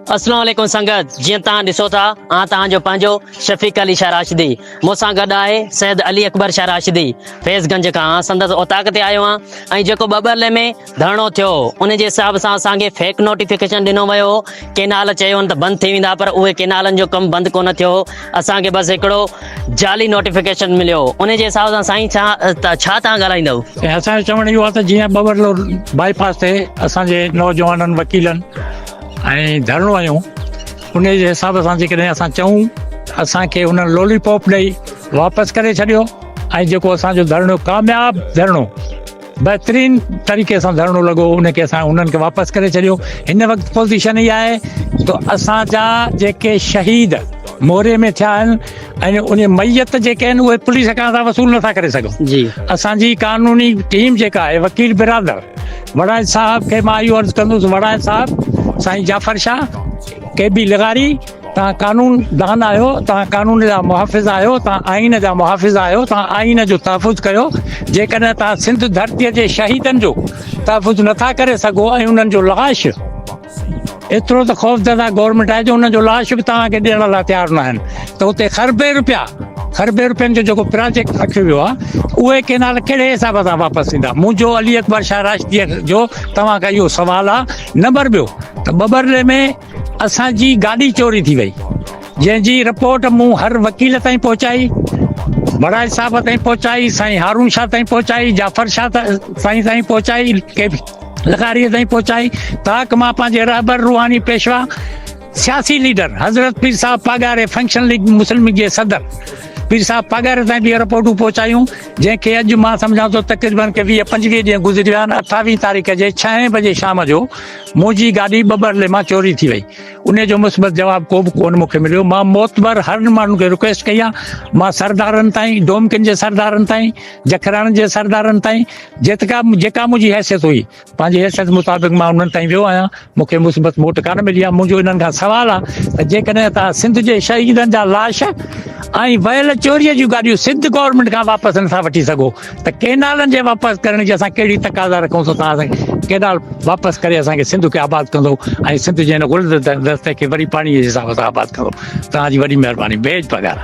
अस्सलाम वालेकुम संगत जी तव्हां ॾिसो था तव्हांजो पंहिंजो शफ़ीक अली शाह राशिदी मूंसां गॾु आहे सैयद अली अकबर शाह राशिदी फैज़गंज खां संदसि औताक ते आयो आहियां ऐं जेको बबरले में धरणो थियो उन जे हिसाब सां असांखे फेक नोटिफिकेशन ॾिनो वियो हो। केनाल चयो त बंदि थी वेंदा पर उहे केनालनि जो कमु बंदि कोन थियो। असांखे बसि हिकिड़ो जाली नोटिफिकेशन मिलियो। उन जे हिसाब सां साईं छा तव्हां ॻाल्हाईंदव? असांजो चवण इहो आहे त जीअं बबरलो बाईपास ते असांजे नौजवाननि वकीलनि ऐं धरणो आहियूं उन जे हिसाब सां जेकॾहिं असां चऊं असांखे हुन लॉलीपॉप ॾेई वापसि करे छॾियो ऐं जेको असांजो धरणो कामयाबु धरणो बहितरीन तरीक़े सां धरणो लॻो उनखे असां उन्हनि खे वापसि करे छॾियो। हिन वक़्तु पोज़ीशन इहा आहे त असांजा जेके शहीद मोरे में थिया आहिनि ऐं उन मैयत जेके आहिनि उहे पुलिस खां असां वसूल नथा करे सघूं। जी असांजी कानूनी टीम जेका आहे वकील बिरादर वड़ाइल साहब खे मां इहो अर्ज़ु कंदुसि, वड़ाइल साहब साईं जाफ़र शाह के बि लगारी तव्हां कानून दान आहियो, तव्हां कानून जा मुहाफ़िज़ आहियो, तव्हां आइन जा मुहाफ़िज़ आहियो, तव्हां आइन जो तहफ़ुज़ कयो। जेकॾहिं तव्हां सिंध धरतीअ जे शहीदनि जो तहफ़ुज़ नथा करे सघो ऐं उन्हनि जो लाश एतिरो त ख़ौफ़ज़दा गवर्नमेंट आहे जो उन्हनि जो लाश बि तव्हांखे ॾियण लाइ तयारु न आहिनि त उते खरबे रुपयनि जो जेको प्रोजेक्ट रखियो वियो आहे उहे केनाल कहिड़े हिसाब सां वापसि ईंदा? मुंहिंजो अली अकबर शाह राशिदीअ जो तव्हां खां इहो सुवालु आहे। नंबर ॿियो त बबरले में असांजी गाॾी चोरी थी वई जंहिंजी रिपोर्ट मूं हर वकील ताईं पहुचाई, वड़ाइल साहब ताईं पहुचाई, साईं हारून शाह ताईं पहुचाई, जाफ़र शाह साईं ताईं पहुचाई, के लगारीअ ताईं पहुचाई ताक मां पंहिंजे रहबर रूहानी पेशवा सियासी लीडर हज़रत पीर साहब पागारे फंक्शन लीग मुस्लिम लीग जे सदर पीर साहब पागारे ताईं बि रिपोर्टूं पहुचायूं जंहिंखे अॼु मां सम्झां थो तक़रीबन के 20-25 ॾींहं गुज़री विया आहिनि। 28 तारीख़ जे 6 बजे शाम जो मुंहिंजी गाॾी बबरले मां चोरी थी वई। उन जो मुस्बत जवाबु को बि कोन मूंखे मिलियो। मां मोतबर हर माण्हू खे रिक्वेस्ट कई आहे, मां सरदारनि ताईं, डोमकिन जे सरदारनि ताईं, जखराणनि जे सरदारनि ताईं जेका मुंहिंजी हैसियत हुई पंहिंजी हैसियत मुताबिक़ मां उन्हनि ताईं वियो आहियां। मूंखे मुस्बत मोट कान मिली आहे। मुंहिंजो इन्हनि खां सुवालु आहे त जेकॾहिं तव्हां सिंध जे शहीदनि जा लाश ऐं वयल चोरीअ जूं गाॾियूं सिंध गवर्नमेंट खां वापसि नथा वठी सघो त केनालनि जे वापसि करण जी असां कहिड़ी तक़ाज़ा रखूं थो? तव्हां असांखे केनाल वापसि करे असांखे सिंध खे आबाद कंदो ऐं सिंध जे हिन गुलदस्त रस्ते खे वरी पाणीअ जे हिसाब सां आबाद कंदो। तव्हांजी वॾी महिरबानी। बेज पगार।